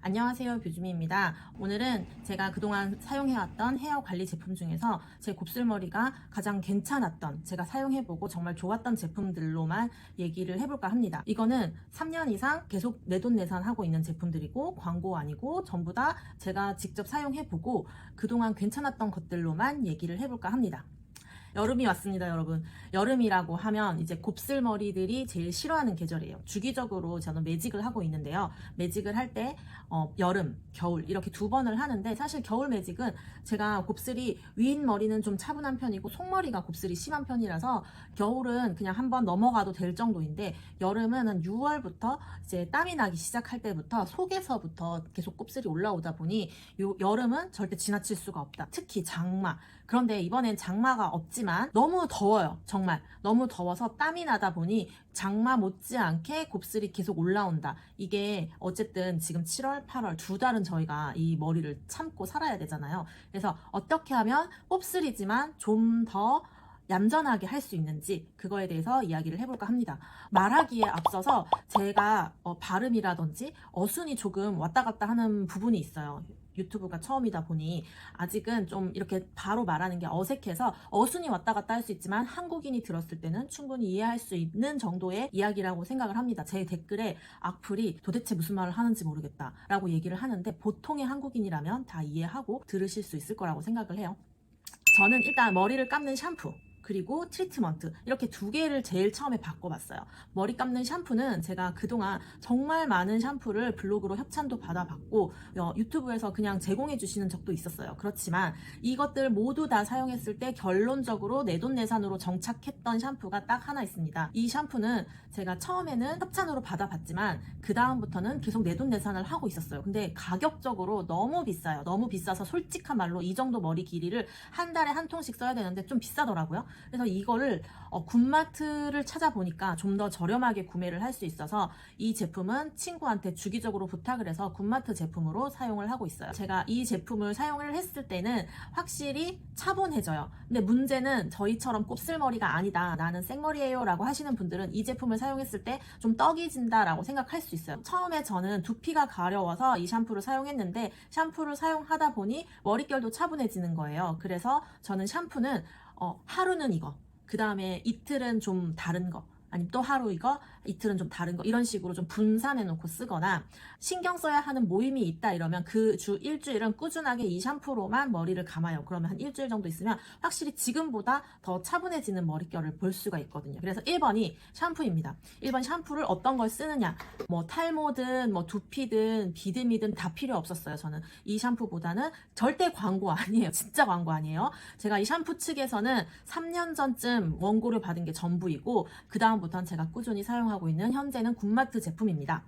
안녕하세요, 뷰주미입니다. 오늘은 제가 그동안 사용해왔던 헤어 관리 제품 중에서 제 곱슬머리가 가장 괜찮았던, 제가 사용해보고 정말 좋았던 제품들로만 얘기를 해볼까 합니다. 이거는 3년 이상 계속 내돈내산 하고 있는 제품들이고 광고 아니고 전부 다 제가 직접 사용해보고 그동안 괜찮았던 것들로만 얘기를 해볼까 합니다. 여름이 왔습니다, 여러분. 여름이라고 하면 이제 곱슬머리들이 제일 싫어하는 계절이에요. 주기적으로 저는 매직을 하고 있는데요. 매직을 할 때 여름, 겨울 이렇게 두 번을 하는데, 사실 겨울 매직은 제가 곱슬이 윗 머리는 좀 차분한 편이고 속머리가 곱슬이 심한 편이라서 겨울은 그냥 한번 넘어가도 될 정도인데, 여름은 한 6월부터 이제 땀이 나기 시작할 때부터 속에서부터 계속 곱슬이 올라오다 보니 여름은 절대 지나칠 수가 없다. 특히 장마. 그런데 이번엔 장마가 없지만 너무 더워요. 정말 너무 더워서 땀이 나다 보니 장마 못지않게 곱슬이 계속 올라온다. 이게 어쨌든 지금 7월, 8월 두 달은 저희가 이 머리를 참고 살아야 되잖아요. 그래서 어떻게 하면 곱슬이지만 좀 더 얌전하게 할 수 있는지 그거에 대해서 이야기를 해볼까 합니다. 말하기에 앞서서 제가 발음이라든지 어순이 조금 왔다 갔다 하는 부분이 있어요. 유튜브가 처음이다 보니 아직은 좀 이렇게 바로 말하는 게 어색해서 어순이 왔다 갔다 할 수 있지만 한국인이 들었을 때는 충분히 이해할 수 있는 정도의 이야기라고 생각을 합니다. 제 댓글에 악플이 도대체 무슨 말을 하는지 모르겠다 라고 얘기를 하는데, 보통의 한국인이라면 다 이해하고 들으실 수 있을 거라고 생각을 해요. 저는 일단 머리를 감는 샴푸 그리고 트리트먼트, 이렇게 두 개를 제일 처음에 바꿔봤어요. 머리 감는 샴푸는 제가 그동안 정말 많은 샴푸를 블로그로 협찬도 받아봤고 유튜브에서 그냥 제공해 주시는 적도 있었어요. 그렇지만 이것들 모두 다 사용했을 때 결론적으로 내돈내산으로 정착했던 샴푸가 딱 하나 있습니다. 이 샴푸는 제가 처음에는 협찬으로 받아봤지만 그 다음부터는 계속 내돈내산을 하고 있었어요. 근데 가격적으로 너무 비싸요. 너무 비싸서 솔직한 말로 이 정도 머리 길이를 한 달에 한 통씩 써야 되는데 좀 비싸더라고요. 그래서 이거를 굿마트를 찾아보니까 좀 더 저렴하게 구매를 할 수 있어서 이 제품은 친구한테 주기적으로 부탁을 해서 굿마트 제품으로 사용을 하고 있어요. 제가 이 제품을 사용을 했을 때는 확실히 차분해져요. 근데 문제는 저희처럼 곱슬머리가 아니다, 나는 생머리예요 라고 하시는 분들은 이 제품을 사용했을 때 좀 떡이 진다 라고 생각할 수 있어요. 처음에 저는 두피가 가려워서 이 샴푸를 사용했는데, 샴푸를 사용하다 보니 머릿결도 차분해지는 거예요. 그래서 저는 샴푸는 하루는 이거, 그 다음에 이틀은 좀 다른 거, 아니면 또 하루 이거, 이틀은 좀 다른 거, 이런 식으로 좀 분산해 놓고 쓰거나, 신경 써야 하는 모임이 있다 이러면 그 주 일주일은 꾸준하게 이 샴푸로만 머리를 감아요. 그러면 한 일주일 정도 있으면 확실히 지금보다 더 차분해지는 머릿결을 볼 수가 있거든요. 그래서 1번이 샴푸입니다. 1번 샴푸를 어떤 걸 쓰느냐, 뭐 탈모든 뭐 두피든 비듬이든 다 필요 없었어요. 저는 이 샴푸보다는 절대 광고 아니에요. 진짜 광고 아니에요. 제가 이 샴푸 측에서는 3년 전쯤 원고를 받은 게 전부이고, 그 다음부터는 제가 꾸준히 사용하고 있는 현재는 굿마트 제품입니다.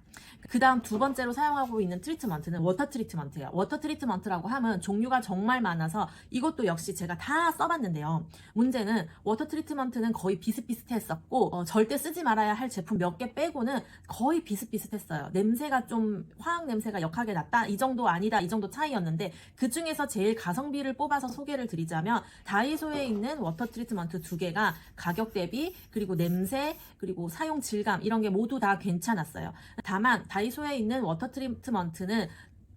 그 다음 두 번째로 사용하고 있는 트리트먼트는 워터 트리트먼트예요. 워터 트리트먼트라고 하면 종류가 정말 많아서 이것도 역시 제가 다 써봤는데요. 문제는 워터 트리트먼트는 거의 비슷비슷했었고 절대 쓰지 말아야 할 제품 몇 개 빼고는 거의 비슷비슷했어요. 냄새가 좀 화학 냄새가 역하게 났다, 이 정도 아니다, 이 정도 차이였는데, 그 중에서 제일 가성비를 뽑아서 소개를 드리자면 다이소에 있는 워터 트리트먼트 두 개가 가격 대비, 그리고 냄새, 그리고 사용 질감 이런 게 모두 다 괜찮았어요. 다만 다이소에 있는 워터 트리트먼트는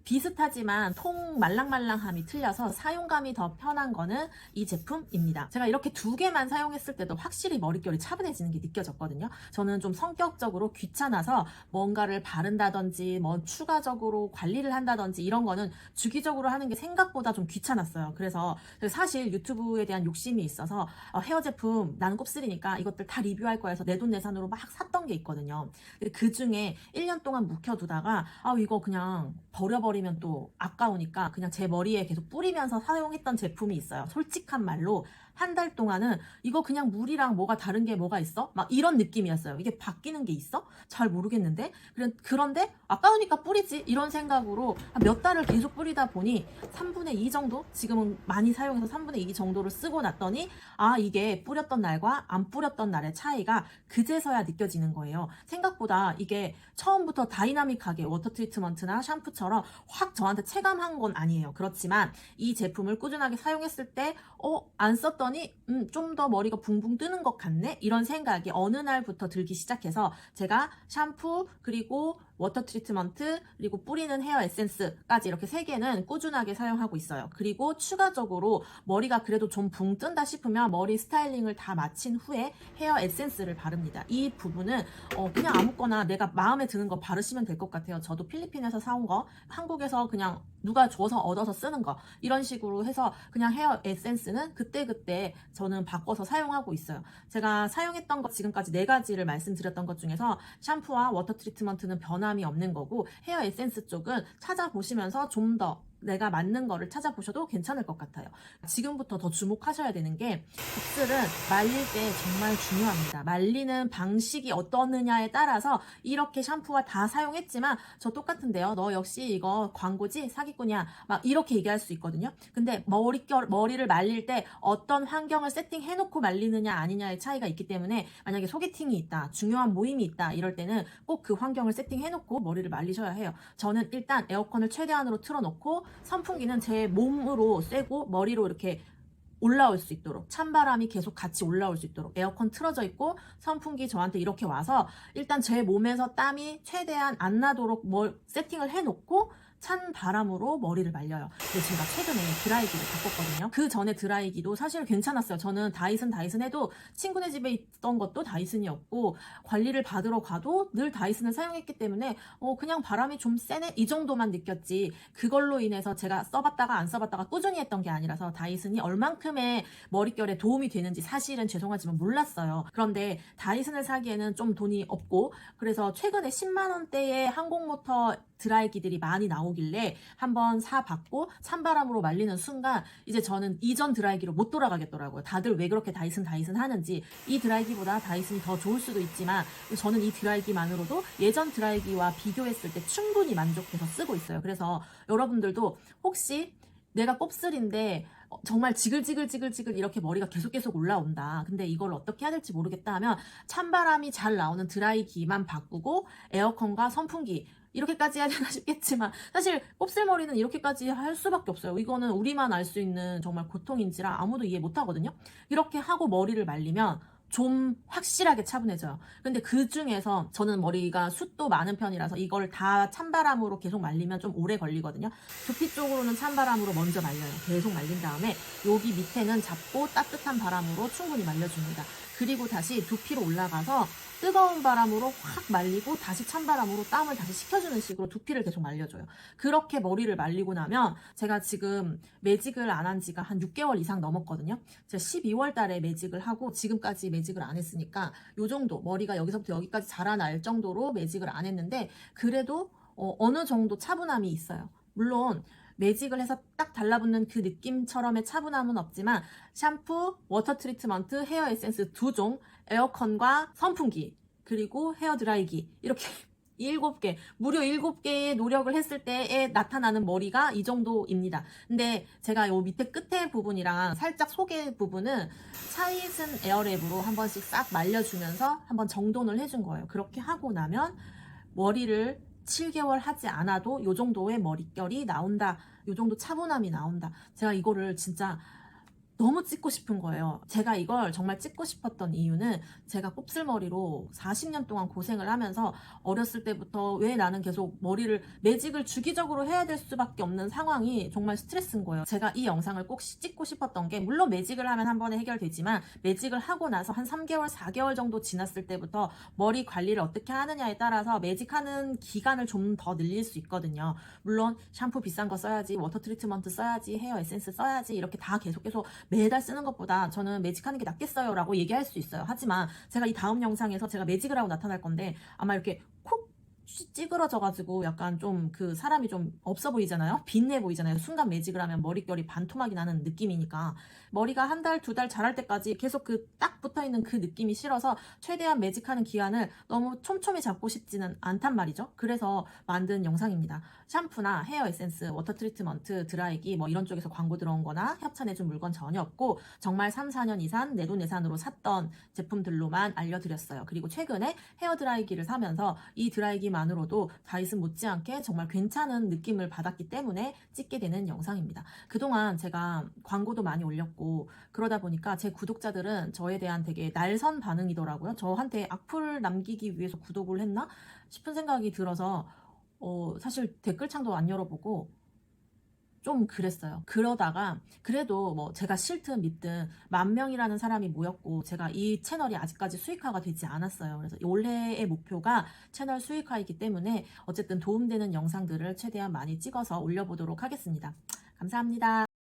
비슷하지만 통 말랑말랑함이 틀려서 사용감이 더 편한 거는 이 제품입니다. 제가 이렇게 두 개만 사용했을 때도 확실히 머릿결이 차분해지는 게 느껴졌거든요. 저는 좀 성격적으로 귀찮아서 뭔가를 바른다든지 뭐 추가적으로 관리를 한다든지 이런 거는 주기적으로 하는 게 생각보다 좀 귀찮았어요. 그래서 사실 유튜브에 대한 욕심이 있어서 헤어 제품 나는 곱슬이니까 이것들 다 리뷰할 거야 해서 내돈내산으로 막 샀던 게 있거든요. 그 중에 1년 동안 묵혀두다가 이거 그냥 버려버리면 또 아까우니까 그냥 제 머리에 계속 뿌리면서 사용했던 제품이 있어요. 솔직한 말로 한 달 동안은 이거 그냥 물이랑 뭐가 다른 게 뭐가 있어? 막 이런 느낌이었어요. 이게 바뀌는 게 있어? 잘 모르겠는데? 그런데 아까우니까 뿌리지, 이런 생각으로 몇 달을 계속 뿌리다 보니 3분의 2 정도? 지금은 많이 사용해서 3분의 2 정도를 쓰고 났더니 이게 뿌렸던 날과 안 뿌렸던 날의 차이가 그제서야 느껴지는 거예요. 생각보다 이게 처음부터 다이나믹하게 워터 트리트먼트나 샴푸처럼 확 저한테 체감한 건 아니에요. 그렇지만 이 제품을 꾸준하게 사용했을 때 안 썼더니 좀 더 머리가 붕붕 뜨는 것 같네? 이런 생각이 어느 날부터 들기 시작해서 제가 샴푸 그리고 워터 트리트먼트, 그리고 뿌리는 헤어 에센스까지 이렇게 3개는 꾸준하게 사용하고 있어요. 그리고 추가적으로 머리가 그래도 좀 붕 뜬다 싶으면 머리 스타일링을 다 마친 후에 헤어 에센스를 바릅니다. 이 부분은 그냥 아무거나 내가 마음에 드는 거 바르시면 될 것 같아요. 저도 필리핀에서 사온 거, 한국에서 그냥 누가 줘서 얻어서 쓰는 거, 이런 식으로 해서 그냥 헤어 에센스는 그때그때 저는 바꿔서 사용하고 있어요. 제가 사용했던 것 지금까지 4가지를 말씀드렸던 것 중에서 샴푸와 워터 트리트먼트는 변함이 없는 거고, 헤어 에센스 쪽은 찾아보시면서 좀 더 내가 맞는 거를 찾아보셔도 괜찮을 것 같아요. 지금부터 더 주목하셔야 되는 게, 곱슬은 말릴 때 정말 중요합니다. 말리는 방식이 어떠느냐에 따라서 이렇게 샴푸와 다 사용했지만 저 똑같은데요, 너 역시 이거 광고지? 사기꾼이야, 막 이렇게 얘기할 수 있거든요. 근데 머리를 말릴 때 어떤 환경을 세팅해놓고 말리느냐 아니냐의 차이가 있기 때문에, 만약에 소개팅이 있다, 중요한 모임이 있다 이럴 때는 꼭 그 환경을 세팅해놓고 머리를 말리셔야 해요. 저는 일단 에어컨을 최대한으로 틀어놓고 선풍기는 제 몸으로 쐬고 머리로 이렇게 올라올 수 있도록, 찬바람이 계속 같이 올라올 수 있도록 에어컨 틀어져 있고 선풍기 저한테 이렇게 와서 일단 제 몸에서 땀이 최대한 안 나도록 세팅을 해놓고 찬 바람으로 머리를 말려요. 근데 제가 최근에 드라이기를 바꿨거든요. 그 전에 드라이기도 사실 괜찮았어요. 저는 다이슨 해도 친구네 집에 있던 것도 다이슨이었고, 관리를 받으러 가도 늘 다이슨을 사용했기 때문에 그냥 바람이 좀 세네? 이 정도만 느꼈지, 그걸로 인해서 제가 써봤다가 안 써봤다가 꾸준히 했던 게 아니라서 다이슨이 얼만큼의 머릿결에 도움이 되는지 사실은 죄송하지만 몰랐어요. 그런데 다이슨을 사기에는 좀 돈이 없고, 그래서 최근에 10만 원대의 항공모터 드라이기들이 많이 나오길래 한번 사봤고, 찬바람으로 말리는 순간 이제 저는 이전 드라이기로 못 돌아가겠더라고요. 다들 왜 그렇게 다이슨 하는지. 이 드라이기보다 다이슨이 더 좋을 수도 있지만 저는 이 드라이기만으로도 예전 드라이기와 비교했을 때 충분히 만족해서 쓰고 있어요. 그래서 여러분들도 혹시 내가 곱슬인데 정말 지글지글 이렇게 머리가 계속 올라온다, 근데 이걸 어떻게 해야 될지 모르겠다 하면 찬바람이 잘 나오는 드라이기만 바꾸고 에어컨과 선풍기 이렇게까지 해야 되나 싶겠지만, 사실 곱슬머리는 이렇게까지 할 수밖에 없어요. 이거는 우리만 알 수 있는 정말 고통인지라 아무도 이해 못 하거든요. 이렇게 하고 머리를 말리면 좀 확실하게 차분해져요. 근데 그 중에서 저는 머리가 숱도 많은 편이라서 이걸 다 찬바람으로 계속 말리면 좀 오래 걸리거든요. 두피 쪽으로는 찬바람으로 먼저 말려요. 계속 말린 다음에 여기 밑에는 잡고 따뜻한 바람으로 충분히 말려줍니다. 그리고 다시 두피로 올라가서 뜨거운 바람으로 확 말리고 다시 찬바람으로 땀을 다시 식혀주는 식으로 두피를 계속 말려줘요. 그렇게 머리를 말리고 나면, 제가 지금 매직을 안 한 지가 한 6개월 이상 넘었거든요. 제가 12월 달에 매직을 하고 지금까지 매직을 안 했으니까 요 정도, 머리가 여기서부터 여기까지 자라날 정도로 매직을 안 했는데, 그래도 어느 정도 차분함이 있어요. 물론 매직을 해서 딱 달라붙는 그 느낌처럼의 차분함은 없지만, 샴푸, 워터 트리트먼트, 헤어 에센스 2종, 에어컨과 선풍기, 그리고 헤어 드라이기, 이렇게 7개, 무려 7개의 노력을 했을 때에 나타나는 머리가 이 정도입니다. 근데 제가 요 밑에 끝에 부분이랑 살짝 속의 부분은 차이슨 에어랩으로 한 번씩 싹 말려주면서 한번 정돈을 해준 거예요. 그렇게 하고 나면 머리를 7개월 하지 않아도 요 정도의 머릿결이 나온다, 요 정도 차분함이 나온다. 제가 이거를 진짜 너무 찍고 싶은 거예요. 제가 이걸 정말 찍고 싶었던 이유는, 제가 곱슬머리로 40년 동안 고생을 하면서 어렸을 때부터 왜 나는 계속 머리를 매직을 주기적으로 해야 될 수밖에 없는 상황이 정말 스트레스인 거예요. 제가 이 영상을 꼭 찍고 싶었던 게, 물론 매직을 하면 한 번에 해결되지만 매직을 하고 나서 한 3개월, 4개월 정도 지났을 때부터 머리 관리를 어떻게 하느냐에 따라서 매직하는 기간을 좀 더 늘릴 수 있거든요. 물론 샴푸 비싼 거 써야지, 워터 트리트먼트 써야지, 헤어 에센스 써야지, 이렇게 다 계속 매달 쓰는 것보다 저는 매직하는 게 낫겠어요 라고 얘기할 수 있어요. 하지만 제가 이 다음 영상에서 제가 매직을 하고 나타날 건데, 아마 이렇게 콕 찌그러져가지고 약간 좀 그 사람이 좀 없어 보이잖아요. 빛내 보이잖아요. 순간 매직을 하면 머릿결이 반토막이 나는 느낌이니까, 머리가 한 달, 2달 자랄 때까지 계속 그 딱 붙어있는 그 느낌이 싫어서 최대한 매직하는 기간을 너무 촘촘히 잡고 싶지는 않단 말이죠. 그래서 만든 영상입니다. 샴푸나 헤어 에센스, 워터 트리트먼트, 드라이기 뭐 이런 쪽에서 광고 들어온 거나 협찬해준 물건 전혀 없고, 정말 3, 4년 이상 내돈내산으로 샀던 제품들로만 알려드렸어요. 그리고 최근에 헤어 드라이기를 사면서 이 드라이기 보기만으로도 다이슨 못지않게 정말 괜찮은 느낌을 받았기 때문에 찍게 되는 영상입니다. 그동안 제가 광고도 많이 올렸고 그러다 보니까 제 구독자들은 저에 대한 되게 날선 반응이더라고요. 저한테 악플 남기기 위해서 구독을 했나 싶은 생각이 들어서 사실 댓글창도 안 열어보고 좀 그랬어요. 그러다가 그래도 뭐 제가 싫든 밉든 10,000명이라는 사람이 모였고 제가 이 채널이 아직까지 수익화가 되지 않았어요. 그래서 올해의 목표가 채널 수익화이기 때문에 어쨌든 도움되는 영상들을 최대한 많이 찍어서 올려보도록 하겠습니다. 감사합니다.